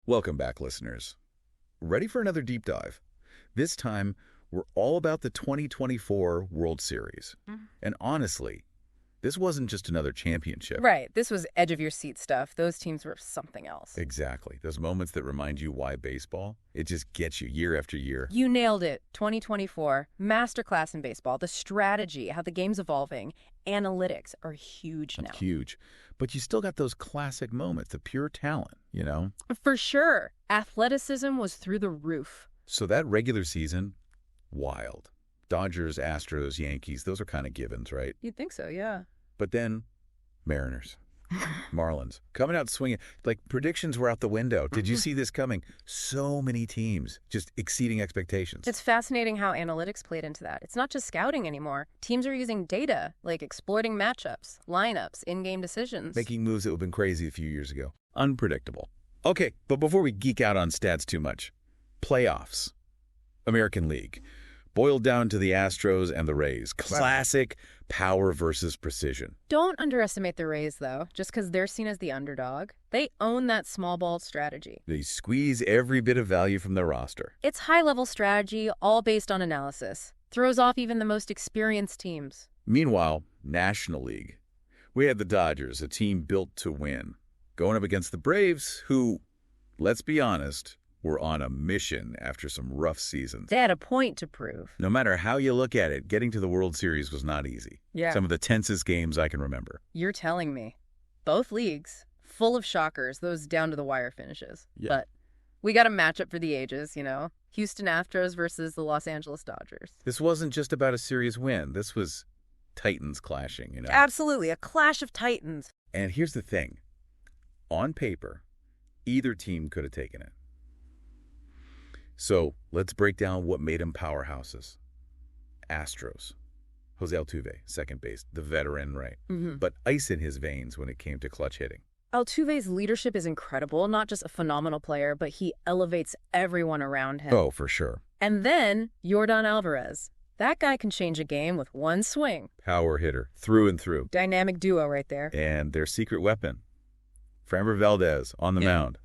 Welcome back, listeners. Ready for another deep dive? This time, we're all about the 2024 World Series. And honestly, this wasn't just another championship. Right. This was edge-of-your-seat stuff. Those teams were something else. Exactly. Those moments that remind you why baseball, it just gets you year after year. You nailed it. 2024, masterclass in baseball. The strategy, how the game's evolving, analytics are huge now. Huge. But you still got those classic moments, the pure talent, you know? For sure. Athleticism was through the roof. So that regular season, wild. Dodgers, Astros, Yankees, those are kind of givens, right? You'd think so, yeah. But then, Mariners, Marlins, coming out swinging. Like, predictions were out the window. Did you see this coming? So many teams just exceeding expectations. It's fascinating how analytics played into that. It's not just scouting anymore. Teams are using data, like exploiting matchups, lineups, in-game decisions. Making moves that would have been crazy a few years ago. Unpredictable. Okay, but before we geek out on stats too much, playoffs. American League. Boiled down to the Astros and the Rays. Classic power versus precision. Don't underestimate the Rays, though, just because they're seen as the underdog. They own that small ball strategy. They squeeze every bit of value from their roster. It's high-level strategy, all based on analysis. Throws off even the most experienced teams. Meanwhile, National League. We had the Dodgers, a team built to win, going up against the Braves, who, let's be honest, were on a mission after some rough seasons. They had a point to prove. No matter how you look at it, getting to the World Series was not easy. Yeah. Some of the tensest games I can remember. You're telling me. Both leagues, full of shockers, those down-to-the-wire finishes. Yeah. But we got a matchup for the ages, you know? Houston Astros versus the Los Angeles Dodgers. This wasn't just about a series win. This was Titans clashing, you know? Absolutely, a clash of titans. And here's the thing. On paper, either team could have taken it. So let's break down what made them powerhouses. Astros. Jose Altuve, second base, the veteran, right? But ice in his veins when it came to clutch hitting. Altuve's leadership is incredible, not just a phenomenal player, but he elevates everyone around him. Oh, for sure. And then Yordan Alvarez. That guy can change a game with one swing. Power hitter, through and through. Dynamic duo right there. And their secret weapon, Framber Valdez on the mound.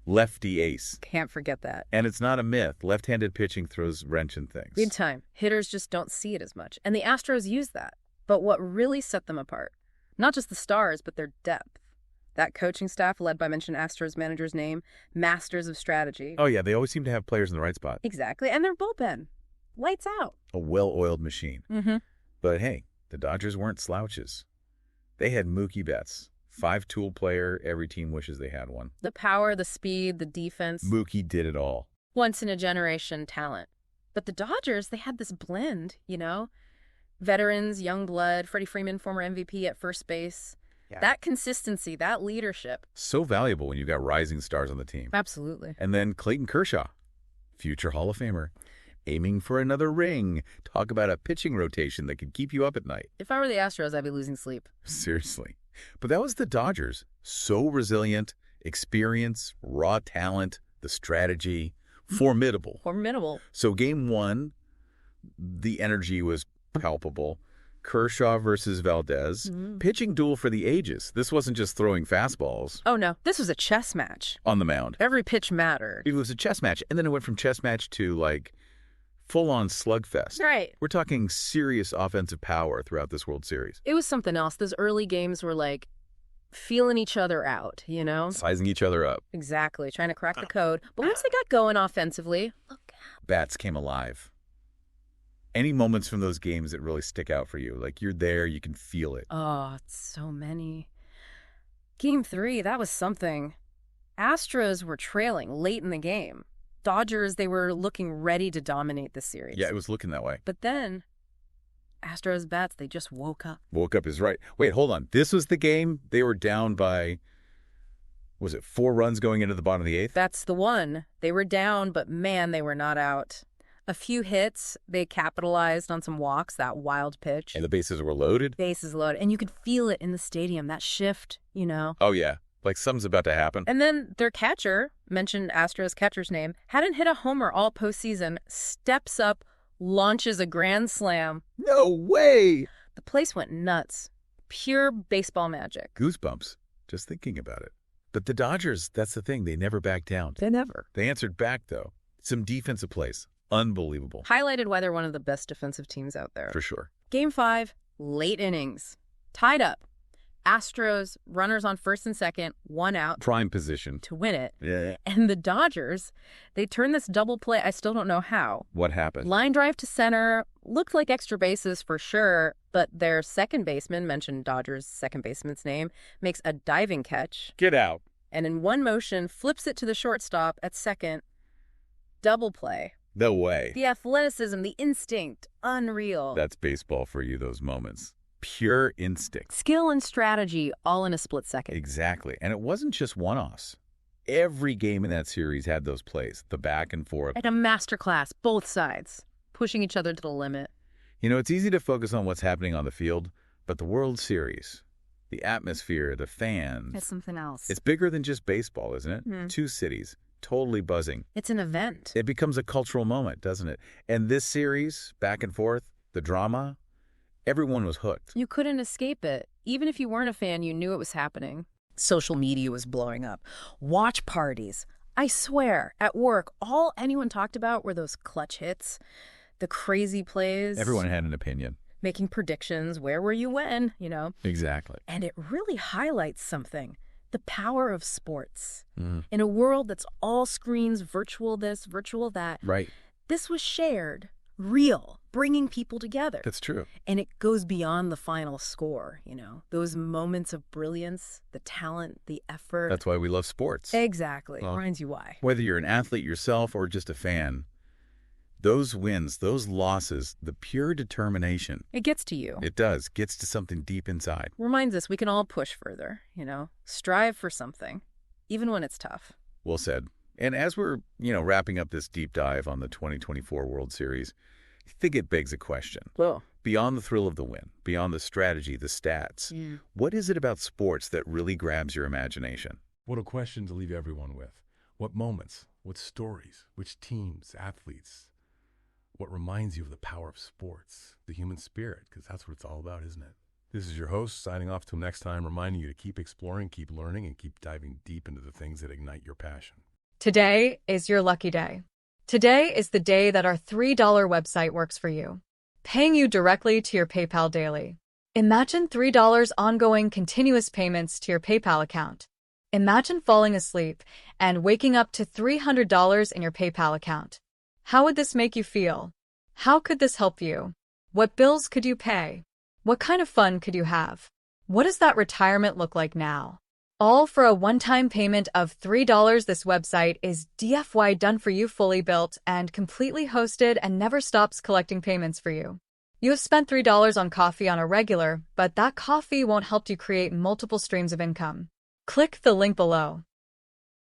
Lefty ace. Can't forget that. And it's not a myth. Left-handed pitching throws wrench in things. Big time. Hitters just don't see it as much. And the Astros use that. But what really set them apart, not just the stars, but their depth. That coaching staff, led by mentioned Astros manager's name, masters of strategy. Oh, yeah, they always seem to have players in the right spot. Exactly. And their bullpen. Lights out. A well-oiled machine. But hey, the Dodgers weren't slouches. They had Mookie Betts. 5-tool player, every team wishes they had one. The power, the speed, the defense. Mookie did it all. Once-in-a-generation talent. But the Dodgers, they had this blend, you know? Veterans, young blood, Freddie Freeman, former MVP at first base. Yeah. That consistency, that leadership. So valuable when you've got rising stars on the team. Absolutely. And then Clayton Kershaw, future Hall of Famer, aiming for another ring. Talk about a pitching rotation that could keep you up at night. If I were the Astros, I'd be losing sleep. Seriously. But that was the Dodgers. So resilient, experience, raw talent, the strategy, formidable. Formidable. So game one, the energy was palpable. Kershaw versus Valdez. Pitching duel for the ages. This wasn't just throwing fastballs. Oh, no. This was a chess match. On the mound. Every pitch mattered. It was a chess match. And then it went from chess match to, like, full-on slugfest. Right. We're talking serious offensive power throughout this World Series. It was something else. Those early games were like feeling each other out, you know? Sizing each other up. Exactly. Trying to crack the code. But once they got going offensively, look. Bats came alive. Any moments from those games that really stick out for you? Like, you're there, you can feel it. Oh, so many. Game 3, that was something. Astros were trailing late in the game. Dodgers, they were looking ready to dominate the series. Yeah, it was looking that way. But then, Astros bats, they just woke up. Woke up is right. Wait, hold on. This was the game? They were down by, was it 4 runs going into the bottom of the 8th? That's the one. They were down, but man, they were not out. A few hits, they capitalized on some walks, that wild pitch. And the bases were loaded? Bases loaded. And you could feel it in the stadium, that shift, you know? Oh, yeah. Like something's about to happen. And then their catcher, mentioned Astros catcher's name, hadn't hit a homer all postseason, steps up, launches a grand slam. No way! The place went nuts. Pure baseball magic. Goosebumps, just thinking about it. But the Dodgers, that's the thing. They never backed down. They never. They answered back, though. Some defensive plays. Unbelievable. Highlighted why they're one of the best defensive teams out there. For sure. Game 5, late innings. Tied up. Astros, runners on first and second, 1 out. Prime position. To win it. Yeah. And the Dodgers, they turned this double play. I still don't know how. What happened? Line drive to center. Looked like extra bases for sure, but their second baseman, mentioned Dodgers' second baseman's name, makes a diving catch. Get out. And in one motion, flips it to the shortstop at second. Double play. No way. The athleticism, the instinct, unreal. That's baseball for you, those moments. Pure instinct. Skill and strategy all in a split second. Exactly. And it wasn't just one-offs. Every game in that series had those plays, the back and forth. And a masterclass, both sides, pushing each other to the limit. You know, it's easy to focus on what's happening on the field, but the World Series, the atmosphere, the fans. It's something else. It's bigger than just baseball, isn't it? Hmm. 2 cities, totally buzzing. It's an event. It becomes a cultural moment, doesn't it? And this series, back and forth, the drama, everyone was hooked. You couldn't escape it. Even if you weren't a fan, you knew it was happening. Social media was blowing up. Watch parties. I swear, at work, all anyone talked about were those clutch hits, the crazy plays. Everyone had an opinion. Making predictions. Where were you when, you know? Exactly. And it really highlights something. The power of sports. Mm. In a world that's all screens, virtual this, virtual that. Right. This was shared, real, bringing people together. That's true. And it goes beyond the final score, you know, those moments of brilliance, the talent, the effort. That's why we love sports. Exactly. Well, Reminds you why. Whether you're an athlete yourself or just a fan, those wins, those losses, the pure determination. It gets to you. It does. Gets to something deep inside. Reminds us we can all push further, you know, strive for something, even when it's tough. Well said. And as we're, wrapping up this deep dive on the 2024 World Series, I think it begs a question. Whoa. Beyond the thrill of the win, beyond the strategy, the stats, what is it about sports that really grabs your imagination? What a question to leave everyone with. What moments, what stories, which teams, athletes, what reminds you of the power of sports, the human spirit, because that's what it's all about, isn't it? This is your host, signing off till next time, reminding you to keep exploring, keep learning, and keep diving deep into the things that ignite your passion. Today is your lucky day. Today is the day that our $3 website works for you, paying you directly to your PayPal daily. Imagine $3 ongoing continuous payments to your PayPal account. Imagine falling asleep and waking up to $300 in your PayPal account. How would this make you feel? How could this help you? What bills could you pay? What kind of fun could you have? What does that retirement look like now? All for a one-time payment of $3. This website is DFY done for you, fully built and completely hosted, and never stops collecting payments for you. You have spent $3 on coffee on a regular, but that coffee won't help you create multiple streams of income. Click the link below.